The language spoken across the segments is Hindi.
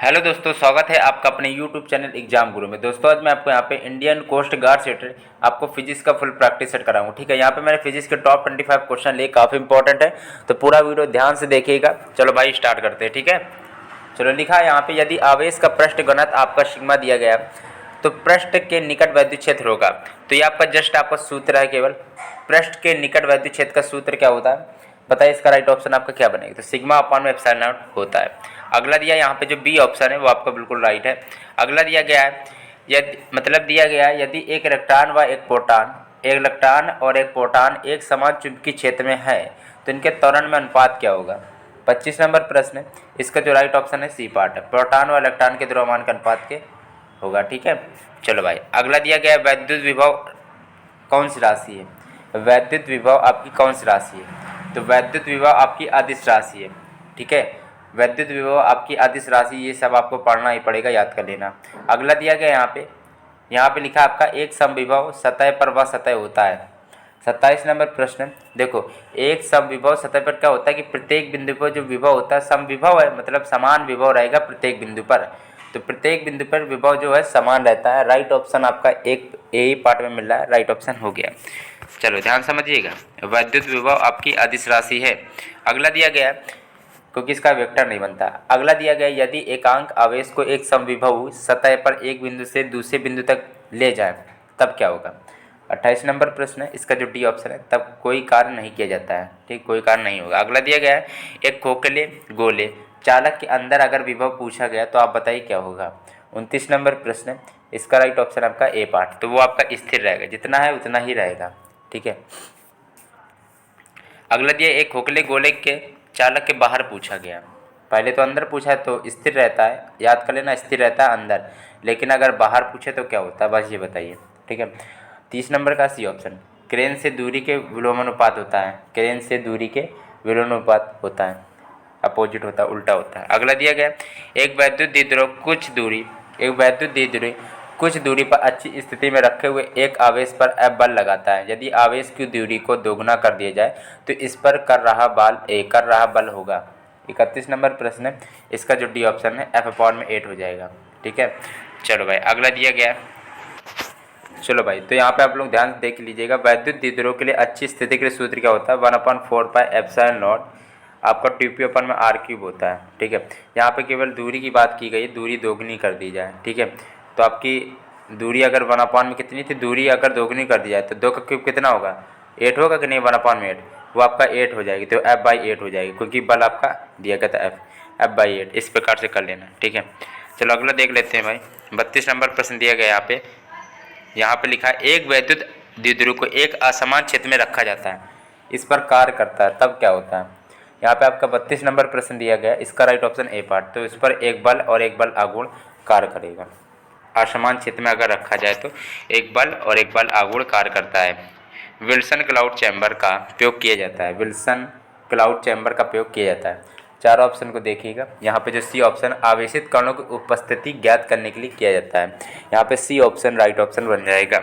हेलो दोस्तों, स्वागत है आपका अपने यूट्यूब चैनल एग्जाम गुरु में। दोस्तों आज मैं आपको यहाँ पे इंडियन कोस्ट गार्ड सेट आपको फिजिक्स का फुल प्रैक्टिस सेट कराऊंगा। ठीक है, यहाँ पे मैंने फिजिक्स के टॉप 25 क्वेश्चन लिए, काफ़ी इंपॉर्टेंट है, तो पूरा वीडियो ध्यान से देखिएगा। चलो भाई स्टार्ट करते हैं। ठीक है, चलो लिखा है यहाँ पे, यदि आवेश का पृष्ठ घनत्व आपका सिग्मा दिया गया तो पृष्ठ के निकट वैद्युत क्षेत्र होगा। तो ये आपका जस्ट आपका सूत्र है, केवल पृष्ठ के निकट वैद्युत क्षेत्र का सूत्र क्या होता है बताइए। इसका राइट ऑप्शन आपका क्या बनेगा? तो सिग्मा अपॉन में एप्सिलॉन नॉट होता है। अगला दिया यहाँ पे जो बी ऑप्शन है वो आपका बिल्कुल राइट है। अगला दिया गया है, यदि मतलब दिया गया है यदि एक इलेक्ट्रॉन व एक प्रोटॉन, एक इलेक्ट्रॉन और एक प्रोटॉन एक समान चुंबकीय क्षेत्र में है तो इनके त्वरण में अनुपात क्या होगा? 25 नंबर प्रश्न है। इसका जो राइट ऑप्शन है सी पार्ट है, प्रोटॉन व इलेक्ट्रॉन के द्रव्यमान का अनुपात के होगा। ठीक है, चलो भाई अगला दिया गया है, वैद्युत विभव कौन सी राशि है? वैद्युत विभव आपकी कौन सी राशि है? तो वैद्युत विभव आपकी अदिश राशि है। ठीक है, वैद्युत विभव आपकी अदिश राशि, ये सब आपको पढ़ना ही पड़ेगा, याद कर लेना। अगला दिया गया यहाँ पे लिखा आपका एक समविभव सतह पर वह सतह होता है। 27 नंबर प्रश्न, देखो एक समविभव सतह पर क्या होता है कि प्रत्येक बिंदु पर जो विभव होता है समविभव है, मतलब समान विभव रहेगा प्रत्येक बिंदु पर। तो प्रत्येक बिंदु पर विभव जो है समान रहता है। राइट ऑप्शन आपका एक यही पार्ट में मिल रहा है, राइट ऑप्शन हो गया। चलो ध्यान समझिएगा, वैद्युत विभव आपकी अदिश राशि है। अगला दिया गया है, क्योंकि इसका वेक्टर नहीं बनता। अगला दिया गया, यदि एकांक आवेश को एक समविभव सतह पर एक बिंदु से दूसरे बिंदु तक ले जाए तब क्या होगा? 28 नंबर प्रश्न है। इसका जो डी ऑप्शन है, तब कोई कार्य नहीं किया जाता है। ठीक, कोई कार्य नहीं होगा। अगला दिया गया है, एक खोखले गोले चालक के अंदर अगर विभव पूछा गया तो आप बताइए क्या होगा? 29 नंबर प्रश्न है। इसका राइट ऑप्शन आपका ए पार्ट, तो वो आपका स्थिर रहेगा, जितना है उतना ही रहेगा। ठीक है, अगला दिया, एक खोखले गोले के चालक के बाहर पूछा गया। पहले तो अंदर पूछा है तो स्थिर रहता है, याद कर लेना, स्थिर रहता है अंदर, लेकिन अगर बाहर पूछे तो क्या होता है, बस ये बताइए। ठीक है, 30 नंबर का सी ऑप्शन, क्रेन से दूरी के विलोमानुपात होता है। क्रेन से दूरी के विलोमानुपात होता है, अपोजिट होता है, उल्टा होता है। अगला दिया गया, एक वैद्युत द्विध्रुव कुछ दूरी पर अच्छी स्थिति में रखे हुए एक आवेश पर F बल लगाता है। यदि आवेश की दूरी को दोगुना कर दिया जाए तो इस पर कर रहा बल होगा। 31 नंबर प्रश्न है। इसका जो डी ऑप्शन है F/8 हो जाएगा। ठीक है, चलो भाई अगला दिया गया। चलो भाई, तो यहाँ पे आप लोग ध्यान से देख लीजिएगा, वैद्युत द्विध्रुव के लिए अच्छी स्थिति के लिए सूत्र क्या होता है? 1/4πε0 आपका TP में r³ होता है। ठीक है, यहाँ पे केवल दूरी की बात की गई, दूरी दोगुनी कर दी जाए। ठीक है, तो आपकी दूरी अगर 1/, में कितनी थी, दूरी अगर दोगुनी कर दी जाए तो 2 का क्यूब कितना होगा? 8 होगा कि नहीं? 1/8 वो आपका 8 हो जाएगी, तो F/8 हो जाएगी, क्योंकि बल आपका दिया गया था F/8। इस प्रकार से कर लेना। ठीक है, चलो अगला देख लेते हैं भाई। 32 नंबर प्रश्न दिया गया यहाँ पे लिखा है, एक वैद्युत द्विध्रुव को एक असमान क्षेत्र में रखा जाता है, इस पर कार्य करता है तब क्या होता है? यहाँ पे आपका 32 नंबर प्रश्न दिया गया, इसका राइट ऑप्शन ए पार्ट, तो इस पर एक बल और एक बल आघूर्ण कार्य करेगा। असमान क्षेत्र में अगर रखा जाए तो एक बल और एक बल आघूर्ण कार्य करता है। विल्सन क्लाउड चैम्बर का प्रयोग किया जाता है। विल्सन क्लाउड चैम्बर का प्रयोग किया जाता है। 4 ऑप्शन को देखिएगा, यहाँ पे जो सी ऑप्शन आवेशित कणों की उपस्थिति ज्ञात करने के लिए किया जाता है। यहाँ पे सी ऑप्शन राइट ऑप्शन बन जाएगा।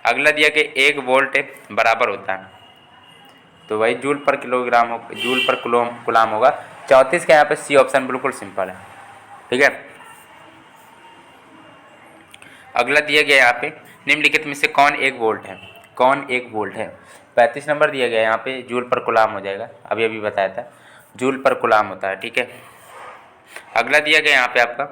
अगला दिया कि 1 वोल्ट बराबर होता है, तो वही जूल पर कुलाम होगा। 34 का यहाँ पे सी ऑप्शन बिल्कुल सिंपल है। ठीक है, अगला दिया गया यहाँ पे, निम्नलिखित में से कौन 1 वोल्ट है? कौन 1 वोल्ट है? 35 नंबर दिया गया यहाँ पे, जूल पर कुलाम हो जाएगा, अभी बताया था, जूल पर कुलाम होता है। ठीक है, अगला दिया गया यहाँ पे आपका,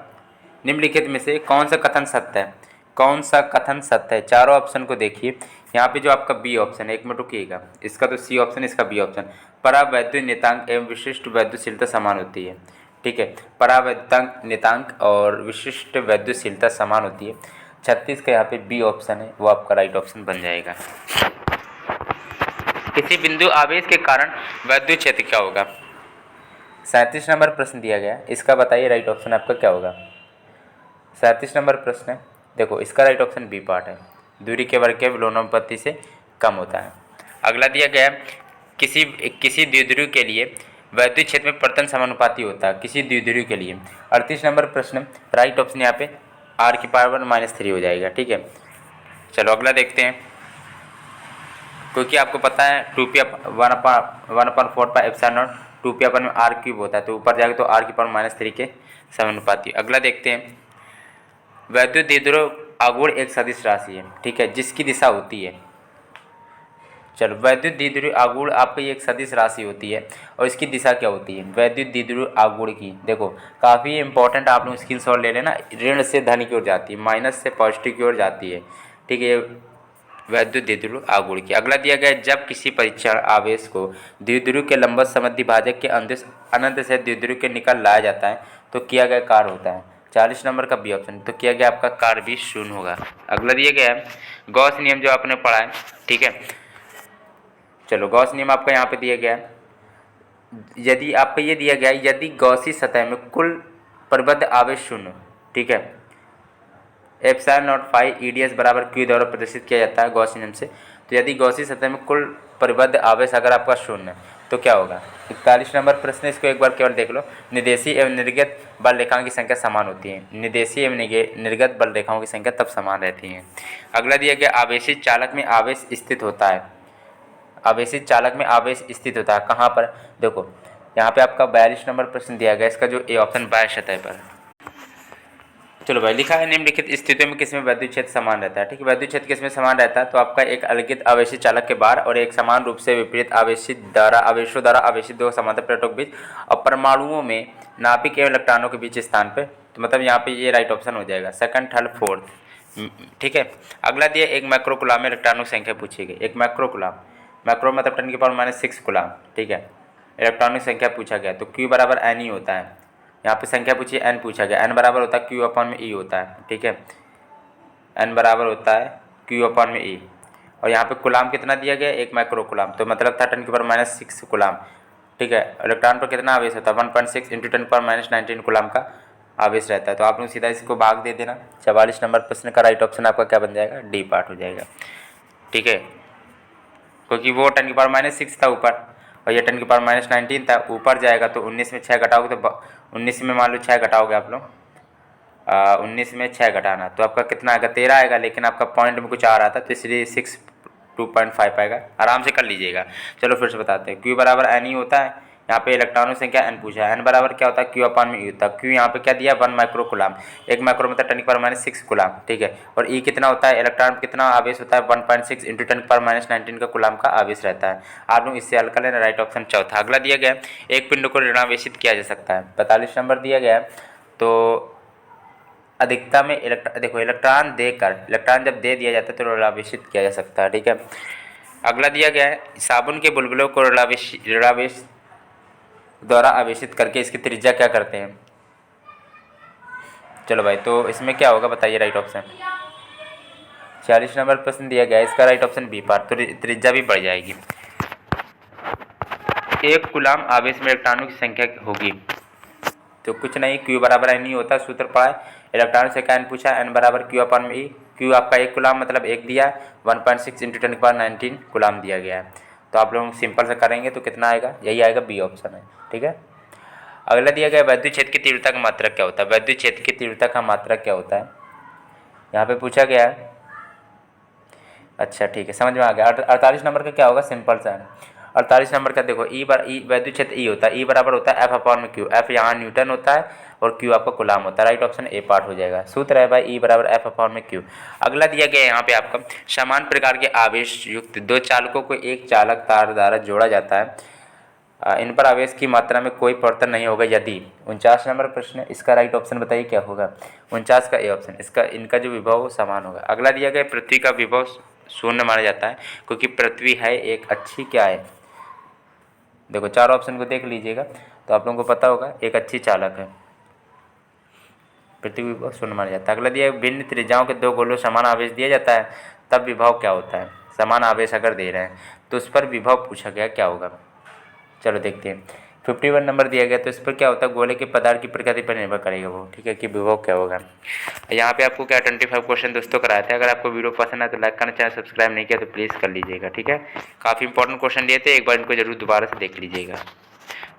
निम्नलिखित में से कौन सा कथन सत्य है? कौन सा कथन सत्य है? चारों ऑप्शन को देखिए। यहाँ पे जो आपका बी ऑप्शन है, एक मिनट रुकिएगा, इसका तो सी ऑप्शन, इसका बी ऑप्शन, परावैद्युत नियतांक एवं विशिष्ट वैद्युतशीलता समान होती है। ठीक है, परावैद्युत नियतांक और विशिष्ट वैद्युतशीलता समान होती है। 36 का यहाँ पे बी ऑप्शन है, वो आपका राइट ऑप्शन बन जाएगा। किसी बिंदु आवेश के कारण वैद्युत क्षेत्र क्या होगा? 37 नंबर प्रश्न दिया गया, इसका बताइए राइट ऑप्शन आपका क्या होगा? 37 नंबर प्रश्न है, देखो इसका राइट ऑप्शन बी पार्ट है, दूरी के वर्ग के विलोमानुपाती से कम होता है। अगला दिया गया, किसी द्विध्रुव के लिए वैद्युत क्षेत्र में पतन समानुपाती होता है, किसी द्विध्रुव के लिए। 38 नंबर प्रश्न, राइट ऑप्शन यहाँ पे r⁻³ हो जाएगा। ठीक है, चलो अगला देखते हैं, क्योंकि आपको पता है 2p 1/4πε0 टू पी अपन में आर क्यूब होता है, तो ऊपर जाएगा तो आर की पावर -3 के समानुपाती। अगला देखते हैं, वैद्युत द्विध्रुव आघूर्ण एक सदिश राशि है, ठीक है, जिसकी दिशा होती है, चलो वैद्युत द्विध्रुव आघूर्ण आपकी एक सदिश राशि होती है और इसकी दिशा क्या होती है, वैद्युत द्विध्रुव आघूर्ण की, देखो काफ़ी इंपॉर्टेंट, आप लोग स्क्रीनशॉट ले लेना, ऋण से धन की ओर जाती है, माइनस से पॉजिटिव की ओर जाती है, ठीक है, वैद्युत द्विध्रुव आघूर्ण की। अगला दिया गया, जब किसी परीक्षण आवेश को द्विध्रुव के लंबवत समद्वि भाजक के अनंत से द्विध्रुव के निकल लाया जाता है तो किया गया कार्य होता है, 40 नंबर का बी ऑप्शन, तो किया गया आपका कार्य भी शून्य होगा। अगला दिया गया है गॉस नियम, जो आपने पढ़ा है, ठीक है, चलो गॉस नियम आपका यहाँ पे दिया गया है, यदि आपको ये दिया गया है, यदि गॉसी सतह में कुल परिबद्ध आवेश शून्य, ठीक है, एप्सिलॉन नॉट फाई ईडीएस बराबर क्यू द्वारा प्रदर्शित किया जाता है गॉस नियम से, तो यदि गॉसी सतह में कुल परिबद्ध आवेश अगर आपका शून्य तो क्या होगा। 41 नंबर प्रश्न, इसको एक बार केवल देख लो, निदेशी एवं निर्गत बल रेखाओं की संख्या समान होती है, निदेशी एवं निर्गत बल रेखाओं की संख्या तब समान रहती है। अगला दिया गया, आवेशित चालक में आवेश स्थित होता है, आवेशित चालक में आवेश स्थित होता है कहाँ पर, देखो यहाँ पे आपका 42 नंबर प्रश्न दिया गया, इसका जो ए ऑप्शन बाह्य सतह पर। चलो भाई, लिखा है निम्नलिखित स्थितियों में किसमें वैद्युत क्षेत्र समान रहता है, ठीक है, वैद्युत क्षेत्र किसमें समान रहता है, तो आपका एक अलगित आवेशित चालक के बाहर और एक समान रूप से विपरीत आवेशों द्वारा आवेशित दो समांतर प्लेटों के बीच और परमाणुओं में नाभिक एवं इलेक्ट्रॉनों के बीच स्थान पे, तो मतलब यहाँ पे ये राइट ऑप्शन हो जाएगा, सेकंड थर्ड फोर्थ, ठीक है। अगला दिया, एक माइक्रो कूलाम में इलेक्ट्रॉनों की संख्या पूछी गई, एक माइक्रो कूलाम, माइक्रो मतलब 10 की पावर -6 कूलाम, ठीक है, इलेक्ट्रॉनों की संख्या पूछा गया, तो Q बराबर n ही होता है, यहाँ पे संख्या पूछी n पूछा गया, n बराबर होता है Q अपॉन में E होता है, ठीक है, n बराबर होता है Q अपॉन में E, और यहाँ पे कुलाम कितना दिया गया, एक माइक्रो कुलाम, तो मतलब था 10 की पावर -6 कुलाम, ठीक है, इलेक्ट्रॉन पर कितना आवेश होता है 1.6 × 10 पावर -19 कुलाम का आवेश रहता है, तो आप लोग सीधा इसको भाग दे देना। 44 नंबर प्रश्न का राइट ऑप्शन आपका क्या बन जाएगा, डी पार्ट हो जाएगा, ठीक है, क्योंकि वो 10 की पावर -6 था ऊपर और ये 10 की पावर -19 था, ऊपर जाएगा तो 19 में 6 घटाओगे तो 19 में मान लो 6 घटाओगे आप लोग, 19 में 6 घटाना तो आपका कितना आएगा, 13 आएगा, लेकिन आपका पॉइंट में कुछ आ रहा था तो इसलिए 6 2.5 आएगा, आराम से कर लीजिएगा। चलो फिर से बताते हैं, Q बराबर n ही होता है, यहाँ पे इलेक्ट्रॉनों की संख्या n पूछा है, n बराबर क्या होता है Q अपॉन में E होता है, Q यहाँ पे क्या दिया 1 माइक्रो कुलाम, एक माइक्रो मतलब 10 की पावर -6 कुलाम, ठीक है, और E कितना होता है, इलेक्ट्रॉन कितना आवेश होता है 1.6 × 10 की पावर -19 का कुलाम का आवेश रहता है, आप लोग इससे हल कर लेना, राइट ऑप्शन चौथा। अगला दिया गया, एक पिंड को ऋणावेशित किया जा सकता है, 45 नंबर दिया गया, तो अधिकता में देखो इलेक्ट्रॉन जब दे दिया जाता है तो ऋणावेशित किया जा सकता है, ठीक है। अगला दिया गया है, साबुन के बुलबुलों को ऋणावेश द्वारा आवेशित करके इसकी त्रिज्या क्या करते हैं, चलो भाई, तो इसमें क्या होगा बताइए राइट ऑप्शन। 46 नंबर प्रश्न दिया गया है, इसका राइट ऑप्शन बी पार्ट, तो त्रिज्या भी बढ़ जाएगी। एक कुलाम आवेश में इलेक्ट्रॉनों की संख्या होगी, तो कुछ नहीं Q बराबर n ही होता है, सूत्र पढ़ा है, इलेक्ट्रॉन से क्या n पूछा, n बराबर Q अपॉन में E, Q आपका एक कुलाम मतलब एक दिया है, 1.6 × 10 की पावर 19 कुलाम दिया गया है, तो आप लोग सिंपल से करेंगे तो कितना आएगा, यही आएगा, बी ऑप्शन है, ठीक है। अगला दिया गया, वैद्युत क्षेत्र की तीव्रता का मात्रक क्या होता है, वैद्युत क्षेत्र की तीव्रता का मात्रक क्या होता है, यहाँ पे पूछा गया है, अच्छा ठीक है, समझ में आ गया। 48 नंबर का क्या होगा, सिंपल सा है, 48 नंबर का देखो, ई वैद्युत क्षेत्र ई होता है, ई बराबर होता है F अपॉन में Q, F यहाँ न्यूटन होता है और Q आपका कुलाम होता है, राइट ऑप्शन ए पार्ट हो जाएगा, सूत्र है भाई ई बराबर F अपॉन में Q। अगला दिया गया यहाँ पे आपका, समान प्रकार के आवेश युक्त दो चालकों को एक चालक तार द्वारा जोड़ा जाता है, इन पर आवेश की मात्रा में कोई परिवर्तन नहीं होगा यदि, 49 नंबर प्रश्न है, इसका राइट ऑप्शन बताइए क्या होगा, 49 का ए ऑप्शन, इनका जो विभव वो समान होगा। अगला दिया गया, पृथ्वी का विभव शून्य माना जाता है क्योंकि पृथ्वी है एक अच्छी क्या है, देखो चार ऑप्शन को देख लीजिएगा तो आप लोगों को पता होगा, एक अच्छी चालक है, पृथ्वी विभव शून्य माना जाता है। अगला दिया, भिन्न त्रिज्याओं के दो गोलों समान आवेश दिया जाता है तब विभव क्या होता है, समान आवेश अगर दे रहे हैं तो उस पर विभव पूछा गया क्या होगा, चलो देखते हैं। 51 नंबर दिया गया, तो इस पर क्या होता है, गोले के पदार्थ की प्रकृति पर निर्भर करेगा वो, ठीक है, कि विभव क्या होगा। यहाँ पे आपको क्या 25 क्वेश्चन दोस्तों कराए थे, अगर आपको वीडियो पसंद आए तो लाइक करना, चैनल सब्सक्राइब नहीं किया तो प्लीज़ कर लीजिएगा, ठीक है। काफ़ी इंपॉर्टेंट क्वेश्चन लिए थे, एक बार इनको जरूर दोबारा से देख लीजिएगा।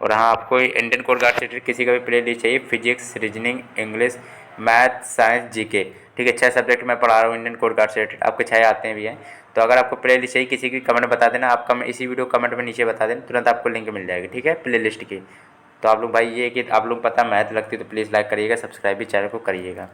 और हाँ, आपको इंडियन कोस्ट गार्ड से किसी का भी प्ले लिस्ट चाहिए, physics, reasoning, English, math, science, GK, ठीक है। 6 सब्जेक्ट मैं पढ़ा रहा हूँ इंडियन कोस्ट गार्ड से रिलेटेड, आपके 6 आते हैं भी हैं। तो अगर आपको प्ले लिस्ट चाहिए किसी की कमेंट बता देना, आप इसी वीडियो कमेंट में नीचे बता देना, तुरंत आपको लिंक मिल जाएगी, ठीक है, प्ले लिस्ट की। तो आप लोग भाई ये कि आप लोग पता मैथ लगती है तो प्लीज़ लाइक करिएगा, सब्सक्राइब भी चैनल को करिएगा।